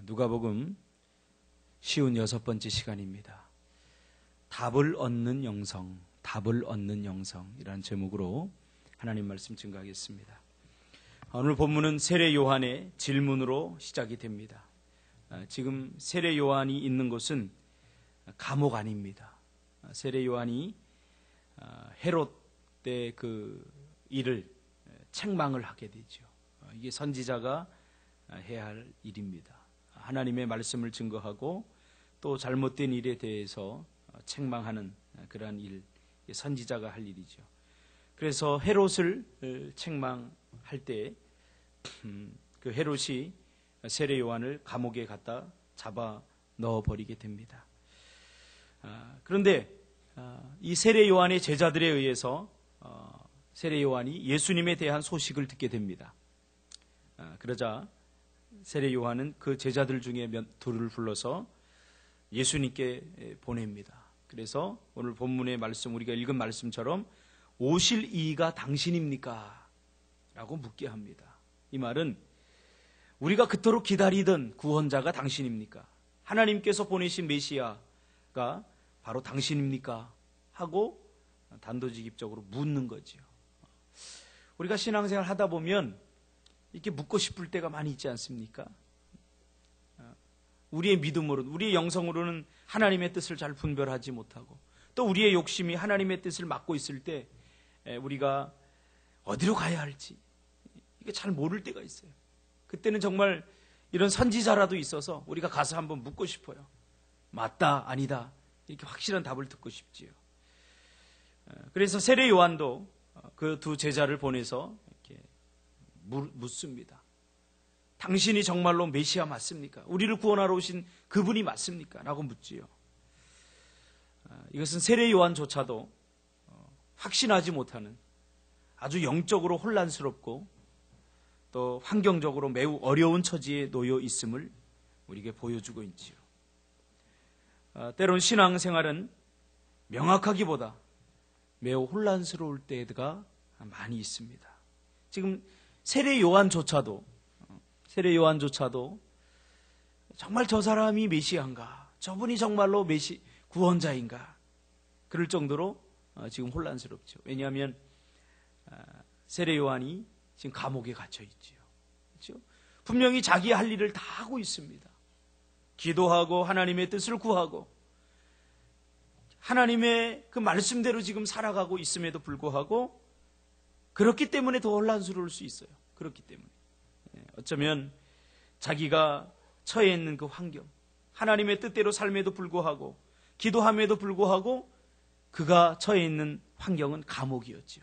누가복음 쉬운 6번째 시간입니다. 답을 얻는 영성, 답을 얻는 영성이라는 제목으로 하나님 말씀 증거하겠습니다. 오늘 본문은 세례 요한의 질문으로 시작이 됩니다. 지금 세례 요한이 있는 곳은 감옥 안입니다. 세례 요한이 헤롯 때 그 일을 책망을 하게 되죠. 이게 선지자가 해야 할 일입니다. 하나님의 말씀을 증거하고 또 잘못된 일에 대해서 책망하는 그러한 일, 선지자가 할 일이죠. 그래서 헤롯을 책망할 때 그 헤롯이 세례 요한을 감옥에 갖다 잡아 넣어버리게 됩니다. 그런데 이 세례 요한의 제자들에 의해서 세례 요한이 예수님에 대한 소식을 듣게 됩니다. 그러자 세례 요한은 그 제자들 중에 둘을 불러서 예수님께 보냅니다. 그래서 오늘 본문의 말씀, 우리가 읽은 말씀처럼 오실 이가 당신입니까? 라고 묻게 합니다. 이 말은 우리가 그토록 기다리던 구원자가 당신입니까? 하나님께서 보내신 메시아가 바로 당신입니까? 하고 단도직입적으로 묻는 거죠. 우리가 신앙생활 하다 보면 이렇게 묻고 싶을 때가 많이 있지 않습니까? 우리의 믿음으로는, 우리의 영성으로는 하나님의 뜻을 잘 분별하지 못하고 또 우리의 욕심이 하나님의 뜻을 막고 있을 때 우리가 어디로 가야 할지 이게 잘 모를 때가 있어요. 그때는 정말 이런 선지자라도 있어서 우리가 가서 한번 묻고 싶어요. 맞다, 아니다 이렇게 확실한 답을 듣고 싶지요. 그래서 세례 요한도 그 두 제자를 보내서 이렇게 묻습니다. 당신이 정말로 메시아 맞습니까? 우리를 구원하러 오신 그분이 맞습니까? 라고 묻지요. 이것은 세례 요한조차도 확신하지 못하는 아주 영적으로 혼란스럽고 또 환경적으로 매우 어려운 처지에 놓여 있음을 우리에게 보여주고 있지요. 때론 신앙생활은 명확하기보다 매우 혼란스러울 때가 많이 있습니다. 지금 세례 요한조차도 정말 저 사람이 메시아인가? 저분이 정말로 구원자인가? 그럴 정도로 지금 혼란스럽죠. 왜냐하면 세례 요한이 지금 감옥에 갇혀 있지요. 그렇죠? 분명히 자기 할 일을 다 하고 있습니다. 기도하고 하나님의 뜻을 구하고 하나님의 그 말씀대로 지금 살아가고 있음에도 불구하고 그렇기 때문에 더 혼란스러울 수 있어요. 그렇기 때문에. 어쩌면 자기가 처해 있는 그 환경, 하나님의 뜻대로 삶에도 불구하고 기도함에도 불구하고 그가 처해 있는 환경은 감옥이었죠.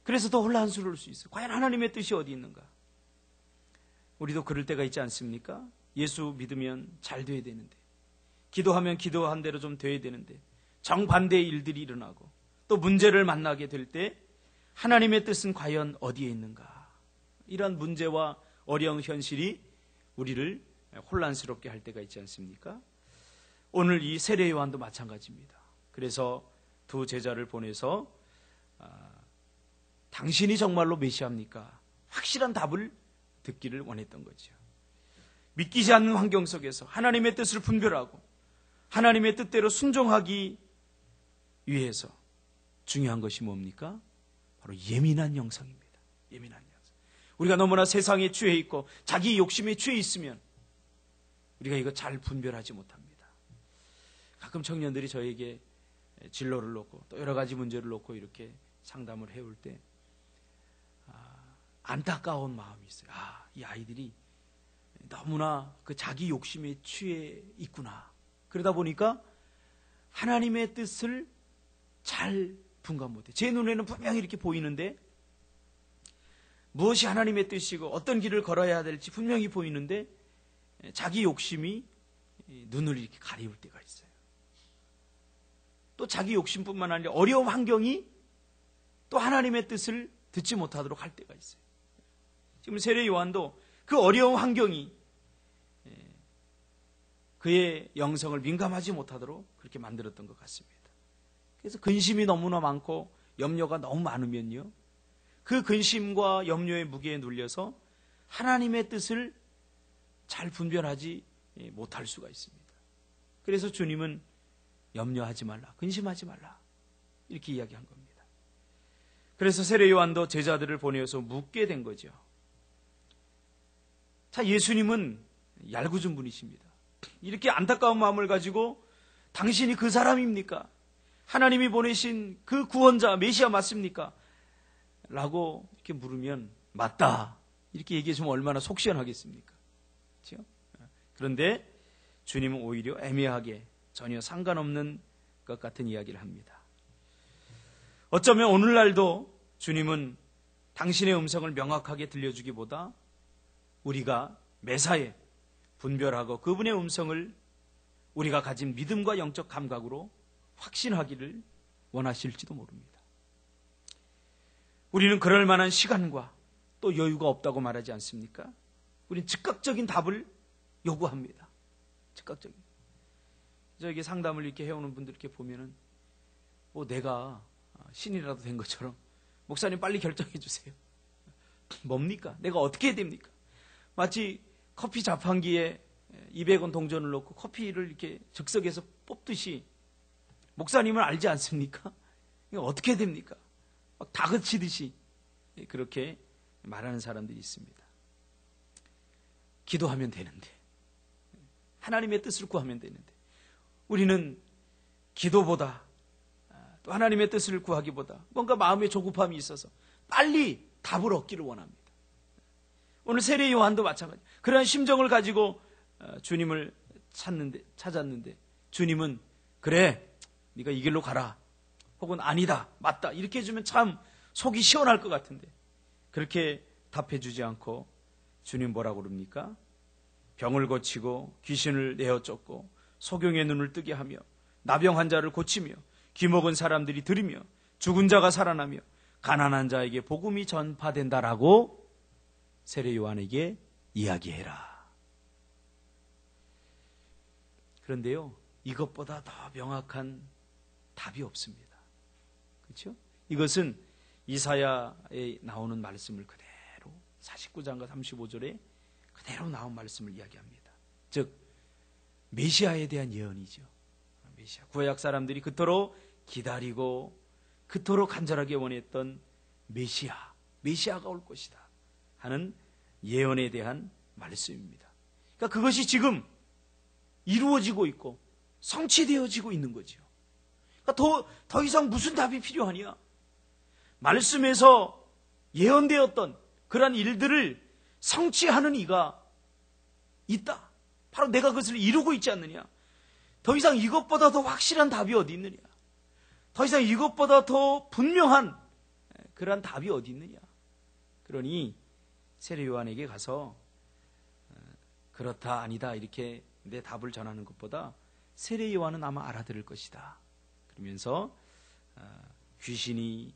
그래서 더 혼란스러울 수 있어요. 과연 하나님의 뜻이 어디 있는가? 우리도 그럴 때가 있지 않습니까? 예수 믿으면 잘 돼야 되는데, 기도하면 기도한 대로 좀 돼야 되는데 정반대의 일들이 일어나고 또 문제를 만나게 될 때 하나님의 뜻은 과연 어디에 있는가? 이런 문제와 어려운 현실이 우리를 혼란스럽게 할 때가 있지 않습니까? 오늘 이 세례 요한도 마찬가지입니다. 그래서 두 제자를 보내서 당신이 정말로 메시아입니까? 확실한 답을 듣기를 원했던 거죠. 믿기지 않는 환경 속에서 하나님의 뜻을 분별하고 하나님의 뜻대로 순종하기 위해서 중요한 것이 뭡니까? 바로 예민한 영성입니다. 예민한 영성. 우리가 너무나 세상에 취해 있고 자기 욕심에 취해 있으면 우리가 이거 잘 분별하지 못합니다. 가끔 청년들이 저에게 진로를 놓고 또 여러 가지 문제를 놓고 이렇게 상담을 해올 때 안타까운 마음이 있어요. 이 아이들이 너무나 그 자기 욕심에 취해 있구나. 그러다 보니까 하나님의 뜻을 잘 분간 못해. 제 눈에는 분명히 이렇게 보이는데 무엇이 하나님의 뜻이고 어떤 길을 걸어야 될지 분명히 보이는데 자기 욕심이 눈을 이렇게 가리울 때가 있어요. 또 자기 욕심뿐만 아니라 어려운 환경이 또 하나님의 뜻을 듣지 못하도록 할 때가 있어요. 지금 세례 요한도 그 어려운 환경이 그의 영성을 민감하지 못하도록 그렇게 만들었던 것 같습니다. 그래서 근심이 너무나 많고 염려가 너무 많으면요, 그 근심과 염려의 무게에 눌려서 하나님의 뜻을 잘 분별하지 못할 수가 있습니다. 그래서 주님은 염려하지 말라, 근심하지 말라 이렇게 이야기한 겁니다. 그래서 세례 요한도 제자들을 보내어서 묻게 된 거죠. 자, 예수님은 얄궂은 분이십니다. 이렇게 안타까운 마음을 가지고 당신이 그 사람입니까? 하나님이 보내신 그 구원자 메시아 맞습니까? 라고 이렇게 물으면 맞다 이렇게 얘기해 주면 얼마나 속 시원하겠습니까? 그렇죠? 그런데 주님은 오히려 애매하게 전혀 상관없는 것 같은 이야기를 합니다. 어쩌면 오늘날도 주님은 당신의 음성을 명확하게 들려주기보다 우리가 매사에 분별하고 그분의 음성을 우리가 가진 믿음과 영적 감각으로 확신하기를 원하실지도 모릅니다. 우리는 그럴 만한 시간과 또 여유가 없다고 말하지 않습니까? 우리는 즉각적인 답을 요구합니다. 즉각적인. 저에게 상담을 이렇게 해오는 분들 이렇게 보면은 뭐 내가 신이라도 된 것처럼 목사님 빨리 결정해 주세요. 뭡니까? 내가 어떻게 해야 됩니까? 마치 커피 자판기에 200원 동전을 넣고 커피를 이렇게 즉석에서 뽑듯이 목사님은 알지 않습니까? 이거 어떻게 해야 됩니까? 막 다그치듯이 그렇게 말하는 사람들이 있습니다. 기도하면 되는데, 하나님의 뜻을 구하면 되는데, 우리는 기도보다 또 하나님의 뜻을 구하기보다 뭔가 마음의 조급함이 있어서 빨리 답을 얻기를 원합니다. 오늘 세례 요한도 마찬가지. 그러한 심정을 가지고 주님을 찾았는데 주님은 그래, 네가 이 길로 가라. 혹은 아니다, 맞다 이렇게 해주면 참 속이 시원할 것 같은데 그렇게 답해주지 않고 주님 뭐라고 그럽니까? 병을 고치고 귀신을 내어 쫓고 소경의 눈을 뜨게 하며 나병 환자를 고치며 귀먹은 사람들이 들으며 죽은 자가 살아나며 가난한 자에게 복음이 전파된다라고 세례 요한에게 이야기해라. 그런데요, 이것보다 더 명확한 답이 없습니다. 그렇죠? 이것은 이사야에 나오는 말씀을 그대로 49장과 35절에 그대로 나온 말씀을 이야기합니다. 즉 메시아에 대한 예언이죠. 메시아. 구약 사람들이 그토록 기다리고 그토록 간절하게 원했던 메시아가 올 것이다 하는 예언에 대한 말씀입니다. 그러니까 그것이 지금 이루어지고 있고 성취되어지고 있는 거죠. 그러니까 더 이상 무슨 답이 필요하냐? 말씀에서 예언되었던 그러한 일들을 성취하는 이가 있다. 바로 내가 그것을 이루고 있지 않느냐? 더 이상 이것보다 더 확실한 답이 어디 있느냐? 더 이상 이것보다 더 분명한 그러한 답이 어디 있느냐? 그러니 세례 요한에게 가서 그렇다 아니다 이렇게 내 답을 전하는 것보다 세례 요한은 아마 알아들을 것이다. 그러면서 귀신이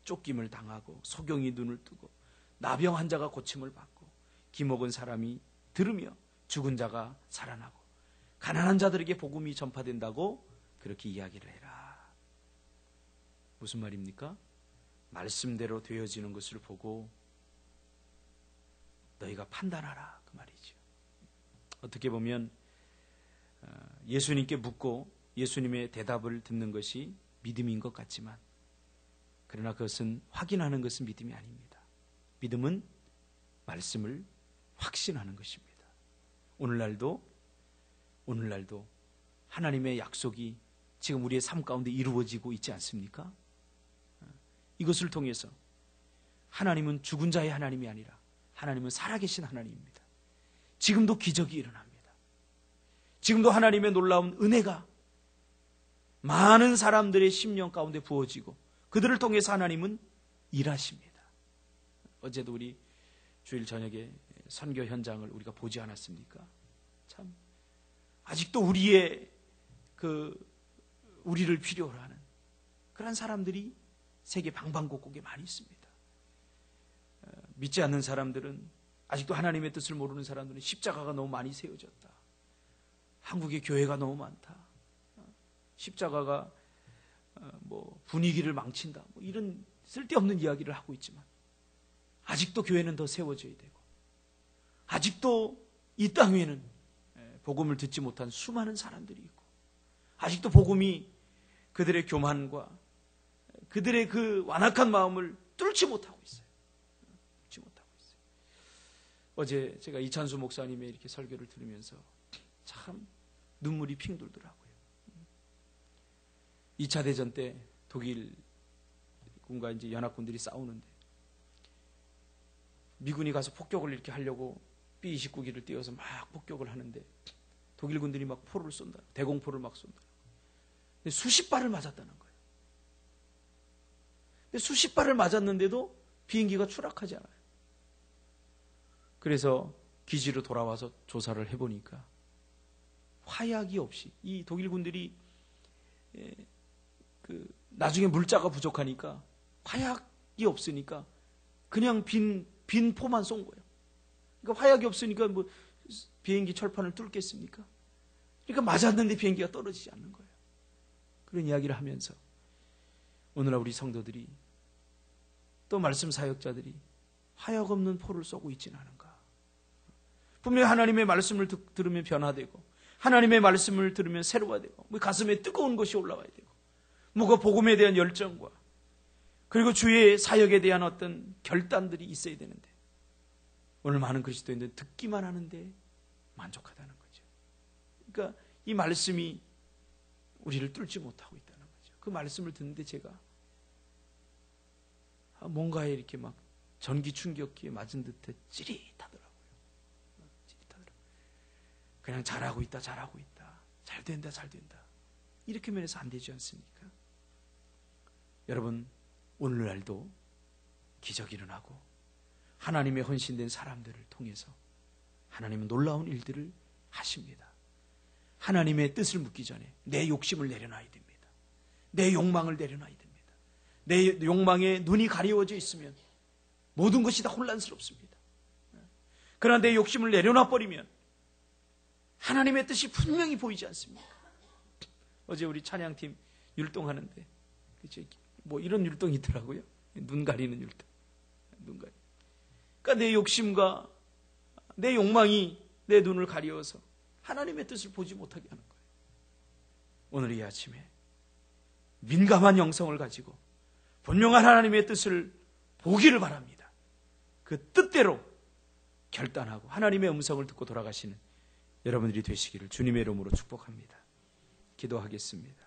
쫓김을 당하고 소경이 눈을 뜨고 나병 환자가 고침을 받고 기먹은 사람이 들으며 죽은 자가 살아나고 가난한 자들에게 복음이 전파된다고 그렇게 이야기를 해라. 무슨 말입니까? 말씀대로 되어지는 것을 보고 너희가 판단하라 그 말이죠. 어떻게 보면 예수님께 묻고 예수님의 대답을 듣는 것이 믿음인 것 같지만 그러나 그것은 확인하는 것은 믿음이 아닙니다. 믿음은 말씀을 확신하는 것입니다. 오늘날도 하나님의 약속이 지금 우리의 삶 가운데 이루어지고 있지 않습니까? 이것을 통해서 하나님은 죽은 자의 하나님이 아니라 하나님은 살아계신 하나님입니다. 지금도 기적이 일어납니다. 지금도 하나님의 놀라운 은혜가 많은 사람들의 심령 가운데 부어지고 그들을 통해서 하나님은 일하십니다. 어제도 우리 주일 저녁에 선교 현장을 우리가 보지 않았습니까? 참 아직도 우리를 필요로 하는 그런 사람들이 세계 방방곡곡에 많이 있습니다. 믿지 않는 사람들은 아직도 하나님의 뜻을 모르는 사람들은 십자가가 너무 많이 세워졌다. 한국의 교회가 너무 많다. 십자가가 분위기를 망친다. 이런 쓸데없는 이야기를 하고 있지만 아직도 교회는 더 세워져야 되고 아직도 이 땅 위에는 복음을 듣지 못한 수많은 사람들이 있고 아직도 복음이 그들의 교만과 그들의 그 완악한 마음을 뚫지 못하고 있어요. 뚫지 못하고 있어요. 어제 제가 이찬수 목사님의 이렇게 설교를 들으면서 참 눈물이 핑 돌더라고요. 2차 대전 때 독일군과 이제 연합군들이 싸우는데 미군이 가서 폭격을 이렇게 하려고 B-29기를 띄워서 막 폭격을 하는데 독일군들이 막 포를 쏜다. 대공포를 막 쏜다. 근데 수십 발을 맞았다는 거예요. 근데 수십 발을 맞았는데도 비행기가 추락하지 않아요. 그래서 기지로 돌아와서 조사를 해보니까 화약이 없이 이 독일군들이 나중에 물자가 부족하니까 화약이 없으니까 그냥 빈 포만 쏜 거예요. 그러니까 화약이 없으니까 뭐 비행기 철판을 뚫겠습니까? 그러니까 맞았는데 비행기가 떨어지지 않는 거예요. 그런 이야기를 하면서 오늘날 우리 성도들이 또 말씀 사역자들이 화약 없는 포를 쏘고 있지는 않은가. 분명히 하나님의 말씀을 들으면 변화되고 하나님의 말씀을 들으면 새로워되고 가슴에 뜨거운 것이 올라와야 되고 뭐가 복음에 대한 열정과 그리고 주의 사역에 대한 어떤 결단들이 있어야 되는데 오늘 많은 그리스도인들은 듣기만 하는데 만족하다는 거죠. 그러니까 이 말씀이 우리를 뚫지 못하고 있다는 거죠. 그 말씀을 듣는데 제가 뭔가에 이렇게 막 전기 충격기에 맞은 듯해 찌릿하더라고요. 찌릿하더라고요. 그냥 잘하고 있다. 잘 된다. 이렇게만 해서 안 되지 않습니까? 여러분, 오늘날도 기적이 일어나고 하나님의 헌신된 사람들을 통해서 하나님은 놀라운 일들을 하십니다. 하나님의 뜻을 묻기 전에 내 욕심을 내려놔야 됩니다. 내 욕망을 내려놔야 됩니다. 내 욕망에 눈이 가리워져 있으면 모든 것이 다 혼란스럽습니다. 그러나 내 욕심을 내려놔 버리면 하나님의 뜻이 분명히 보이지 않습니까? 어제 우리 찬양팀 율동하는데 뭐 이런 율동이 있더라고요. 눈 가리는 율동. 그러니까 내 욕심과 내 욕망이 내 눈을 가리워서 하나님의 뜻을 보지 못하게 하는 거예요. 오늘 이 아침에 민감한 영성을 가지고 분명한 하나님의 뜻을 보기를 바랍니다. 그 뜻대로 결단하고 하나님의 음성을 듣고 돌아가시는 여러분들이 되시기를 주님의 이름으로 축복합니다. 기도하겠습니다.